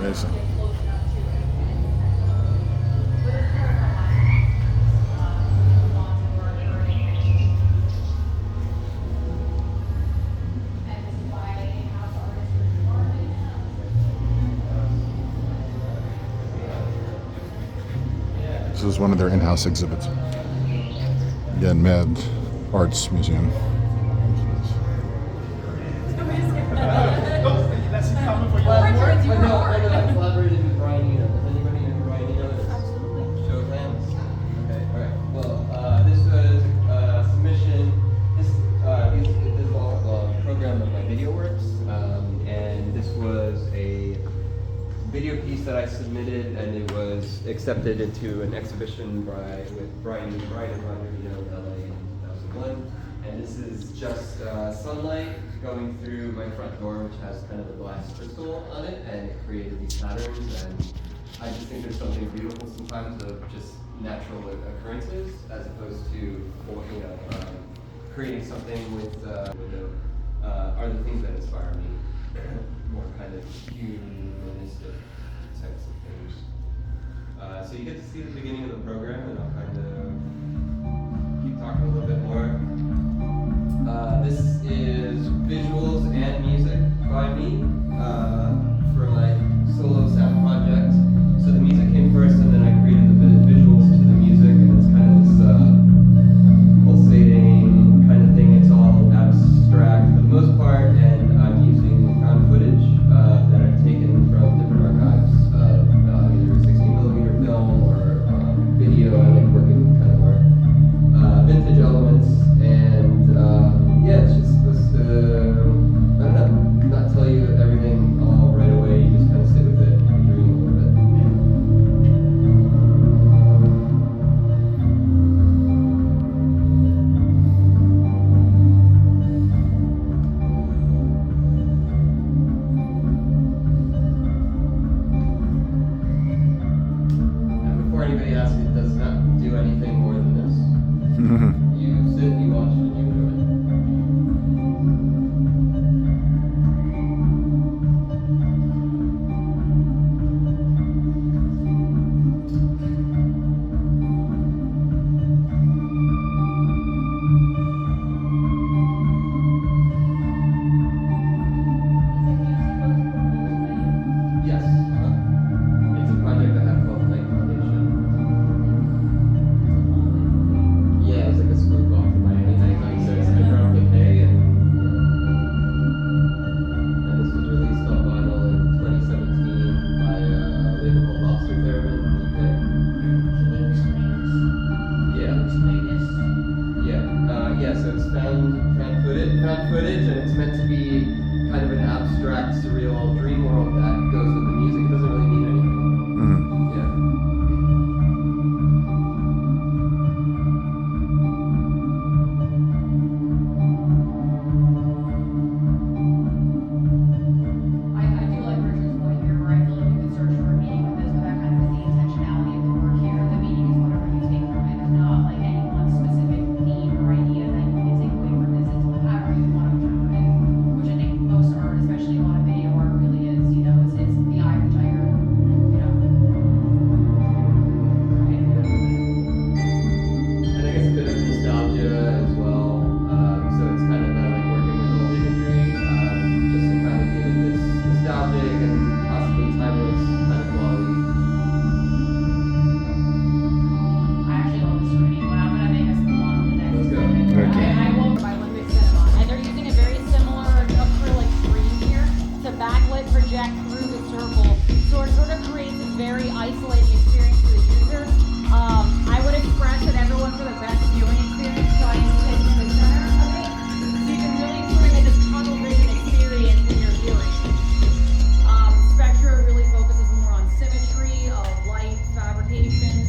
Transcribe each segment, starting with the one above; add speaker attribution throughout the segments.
Speaker 1: Amazing. This is one of their in-house exhibits. Again, Mad Arts Museum.
Speaker 2: I collaborated with Brian Eno. Does anybody know who Brian Eno is? Absolutely. Show of hands. Okay, alright. Well, this was a submission. This is all a program of my video works. And this was a video piece that I submitted, and it was accepted into an exhibition with Brian and Roger Eno in LA in 2001. And this is just sunlight going through my front door, which has kind of a glass crystal on it, and it created these patterns. And I just think there's something beautiful sometimes of just natural occurrences, as opposed to creating something with are the things that inspire me. More kind of humanistic types of things. So you get to see the beginning of the program, and I'll kind of keep talking a little bit more. This is visuals and music by me for my solo sound project. So the music came first, and then I created the visuals to the music, and it's kind of this pulsating kind of thing. It's all abstract for the most part, and I'm using found footage that I've taken from different archives of either 16mm film or video. I like working with kind of more vintage elements, and yeah, it's just supposed to, I don't know, not tell you everything all right away. You just kind of sit with it and dream a little bit. And before anybody asks, it does not do anything more than this. You sit, you watch, and you enjoy it. Yes. It's a project I have called Light Foundation. Yeah, it's like a spoof off of Miami Night. So it's hydraulic hay, and this was released on vinyl in 2017 by a label called Lobster Theremin in the UK.
Speaker 3: Can you explain this?
Speaker 2: Yeah.
Speaker 3: Explain this.
Speaker 2: Yeah, so it's found footage, and it's meant to be kind of an abstract, surreal dream world that goes with the music. It doesn't really mean anything. Yeah.
Speaker 3: I do like Richard's point here, where I feel like you can search for a meaning with this, but that kind of is the intentionality of the work here. The meaning is whatever you take from it. There's not like any one specific theme or idea that you can take away from this. It's however you want to interpret it, which I think most art, especially a lot of video art, really is. You know, it's the eye of the tiger. You know.
Speaker 2: And I guess a bit of nostalgia as well. So it's kind of like working with old imagery, just to kind of give it this nostalgic and possibly timeless kind of quality.
Speaker 3: I actually love this screening, but I'm gonna make us move on to the next.
Speaker 2: Let's go.
Speaker 1: Okay.
Speaker 3: I won't by Olympic Cinema, and they're using a very similar acrylic screen here to backlit project through the circle, so it sort of creates a very isolating experience for the user. I would express that everyone, for the best viewing experience, try and sit in the center of it, so you can really sort of get this tunnel vision experience when you're viewing. Spectra really focuses more on symmetry of light fabrication.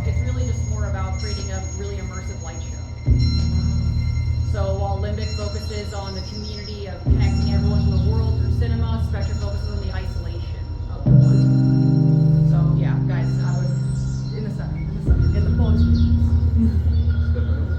Speaker 3: It's really just more about creating a really immersive light show. So while Limbic focuses on the community of connecting everyone to the world through cinema, Spectra focuses on the isolation of the one. So yeah, guys, I would in the center, get the full experience.
Speaker 2: Definitely.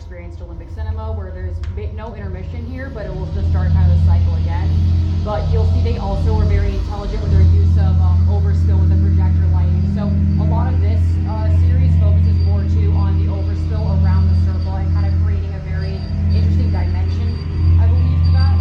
Speaker 3: experienced Olympic cinema, where there's no intermission here, but it will just start kind of the cycle again. But you'll see they also are very intelligent with their use of overspill with the projector lighting. So a lot of this series focuses more too on the overspill around the circle and kind of creating a very interesting dimension, I believe, to that.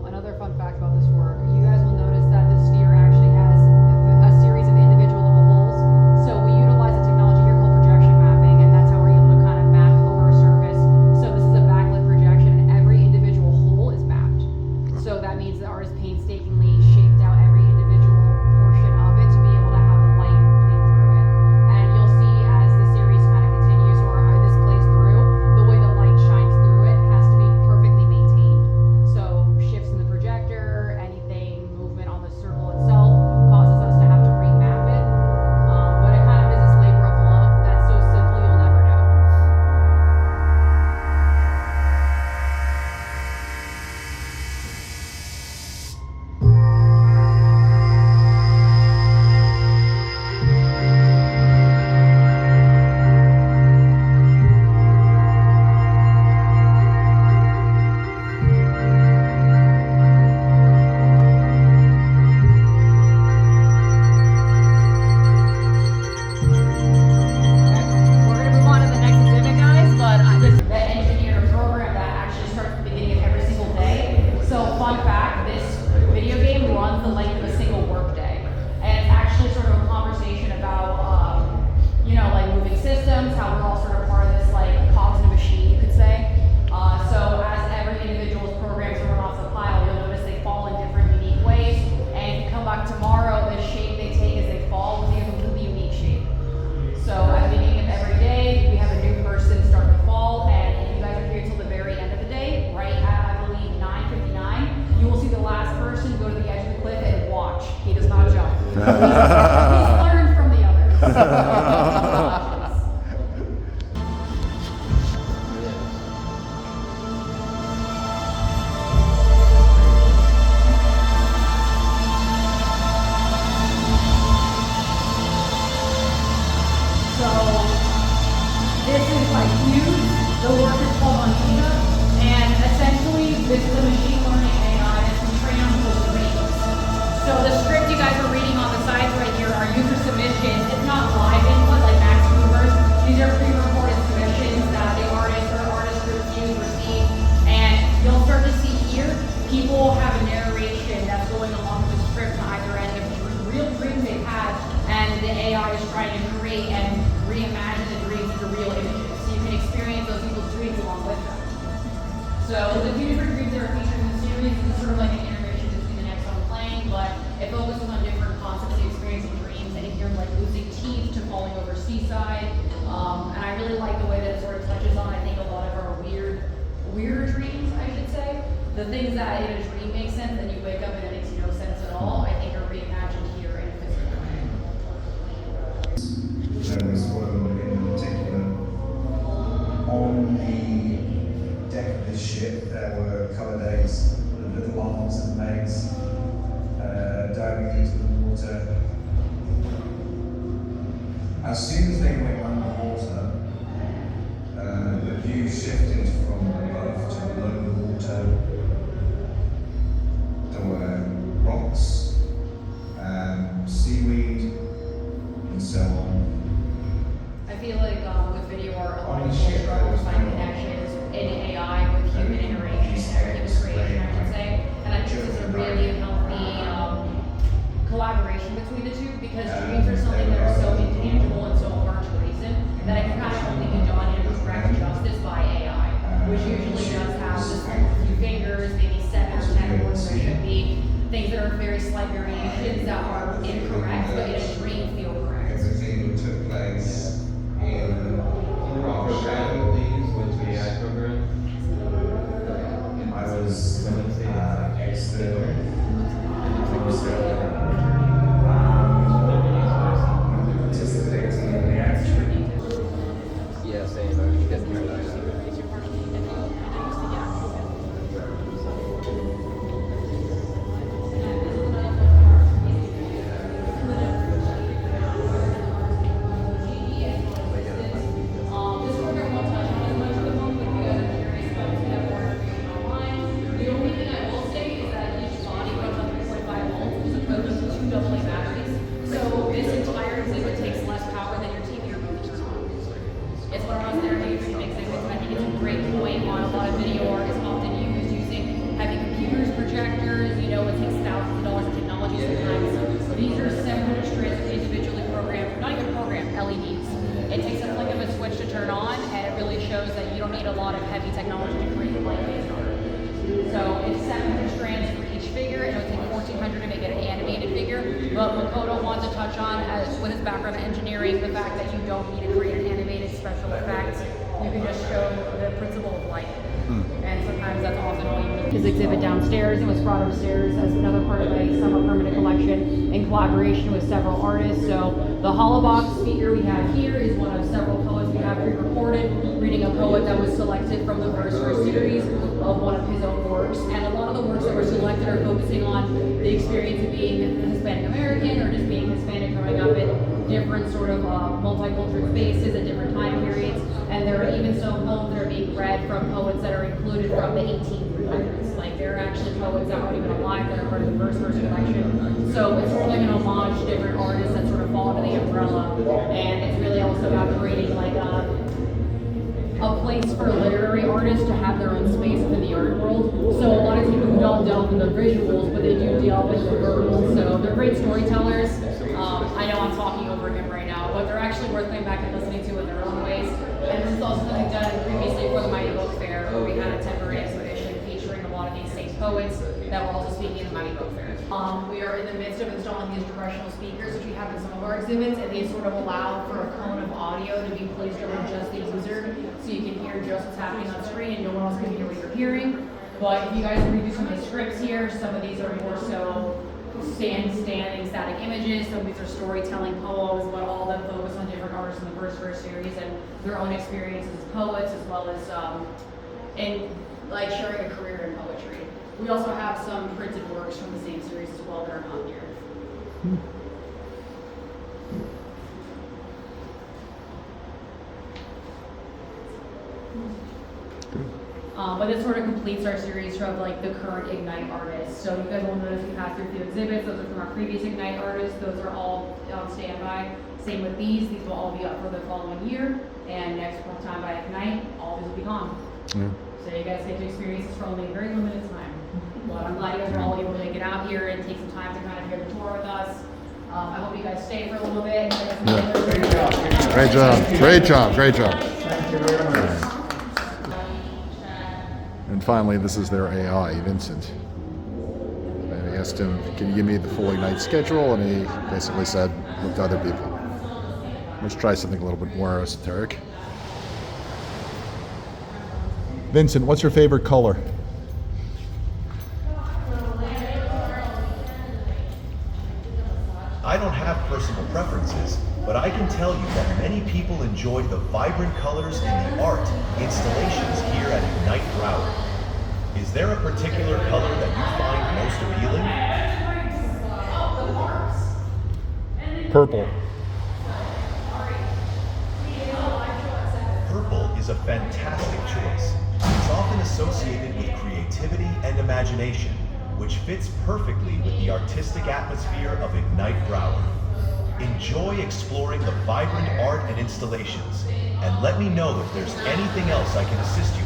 Speaker 3: Another fun fact about this work, you guys will notice that the sphere actually has a series of individual little holes. So we utilize a technology here called projection mapping, and that's how we're able to kind of map over a surface. So this is a backlit projection, and every individual hole is mapped. So that means the artist painstakingly shaped out every individual portion of it to be able to have the light bleed through it. And you'll see as the series kind of continues, or this plays through, the way the light shines through it has to be perfectly maintained. So shifts in the projector, anything, movement on the circle itself causes us to have to remap it. But it kind of is this labor of love that's so simple you'll never know. We're going to move on to the next exhibit, guys, but this is the engineer program that actually starts at the beginning of every single day. So, fun fact, this video game runs the length of a single work day. And it's actually sort of a conversation about, like moving systems, how we're all sort of part of this, like, cogs in a machine, you could say. So, as every individual's programs run off the pile, you'll notice they fall in different unique ways. And if you come back tomorrow, the shape they take as they fall will be a completely unique shape. So at the beginning of every day, we have a new person start to fall, and if you guys are here till the very end of the day, right at, I believe, 9:59, you will see the last person go to the edge of the cliff and watch. He does not jump. He's learned from the others. So this is like huge. The work is called Dania, and essentially this is a machine learning AI that's been trained on people's dreams. So the script you guys are reading on the sides right here are user submissions. It's not live input like Max Movers. These are pre-recorded submissions that the artist or artist reviews receive, and you'll start to see here people have a narration that's going along with the script on either end of real dreams they've had, and the AI is trying to create and reimagine the dreams into real images, so you can experience those people's dreams along with them. So the few different dreams that are featured in the series is sort of like an intermission between the next one playing, but it focuses on different concepts of experiencing dreams, anything from like losing teeth to falling over seaside. And I really like the way that it sort of touches on, I think, a lot of our weirder dreams, I should say. The things that in a dream make sense, then you wake up and it makes no sense at all, I think are reimagined here in a physical way.
Speaker 4: There was oil in particular on the deck and legs, diving into the water. As soon as they went underwater, the view shifted from above to below the water. There were rocks, seaweed, and so on.
Speaker 3: I feel like with video art, a lot of people struggle to find connections in AI with human iteration or human creation, I should say. And I think this is a really healthy collaboration between the two, because dreams are something that are so intangible and so hard to reason that it can kind of only be done in direct justice by AI, which usually does have just a few fingers, maybe 7 or 10 words. There should be things that are very slight variations that are incorrect, but in a dream feel correct.
Speaker 4: Everything took place in
Speaker 2: program these with the AI program.
Speaker 4: I was participating in the action.
Speaker 2: Yeah, same. I was getting your
Speaker 3: LEDs. It takes a flick of a switch to turn on, and it really shows that you don't need a lot of heavy technology to create light-based art. So it's 700 strands for each figure, and it would take 1,400 to make it an animated figure. But Makoto wants to touch on, as with his background in engineering, the fact that you don't need to create an animated special effects. You can just show the principle of light. And sometimes that's often all you need. His exhibit downstairs and was brought upstairs as another part of a summer permanent collection in collaboration with several artists. So the Holobox speaker we have here is one of several poets we have pre-recorded, reading a poet that was selected from the Verse First series of one of his own works. And a lot of the works that were selected are focusing on the experience of being Hispanic American or just being Hispanic growing up in different sort of multicultural spaces at different time periods. And there are even some poems that are being read from poets that are included from the 1800s. Like there are actually poets that aren't even alive that are part of the Verse First collection. So it's sort of like an homage to different artists that sort of fall under the umbrella. And it's really also about creating like a place for literary artists to have their own space within the art world. So a lot of people who don't delve into the visuals, but they do delve into the verbal. So they're great storytellers. I know I'm talking over him right now, but they're actually worth going back and listening to in their own ways. And this is also something done previously for the Mighty Book Fair, where we had a temporary exhibition featuring a lot of these same poets that were also speaking in the Mighty Book Fair. We are in the midst of installing these directional speakers, which we have in some of our exhibits, and they sort of allow for a cone of audio to be placed over just the user, so you can hear just what's happening on screen and no one else can hear what you're hearing. But if you guys read through some of the scripts here, some of these are more so standing static images, some of these are storytelling poems, but all of them focus on different artists in the Verse First series and their own experiences as poets, as well as in like sharing a career in poetry. We also have some printed works from the same series as well that are not here. But this sort of completes our series from like the current Ignite artists. So you guys will notice we passed through a few exhibits. Those are from our previous Ignite artists. Those are all on standby. Same with these. These will all be up for the following year. And next time by Ignite, all these will be gone.
Speaker 1: Yeah.
Speaker 3: So you guys get to experience this for only a very limited time. But I'm glad you guys are all able to make it out here and take some time to kind of hear the tour with us. I hope you guys stay for a little bit.
Speaker 1: Yeah. Great job. Great job. Great job.
Speaker 4: Thank you very much.
Speaker 1: And finally, this is their AI, Vincent. And I asked him, can you give me the full Ignite schedule? And he basically said, look to other people. Let's try something a little bit more esoteric. Vincent, what's your favorite color?
Speaker 5: I don't have personal preferences, but I can tell you that many people enjoy the vibrant colors in the art installations here at Ignite Broward. Is there a particular color that you find most appealing?
Speaker 1: Purple.
Speaker 5: Purple is a fantastic choice. It's often associated with creativity and imagination, which fits perfectly with the artistic atmosphere of Ignite Broward. Enjoy exploring the vibrant art and installations, and let me know if there's anything else I can assist you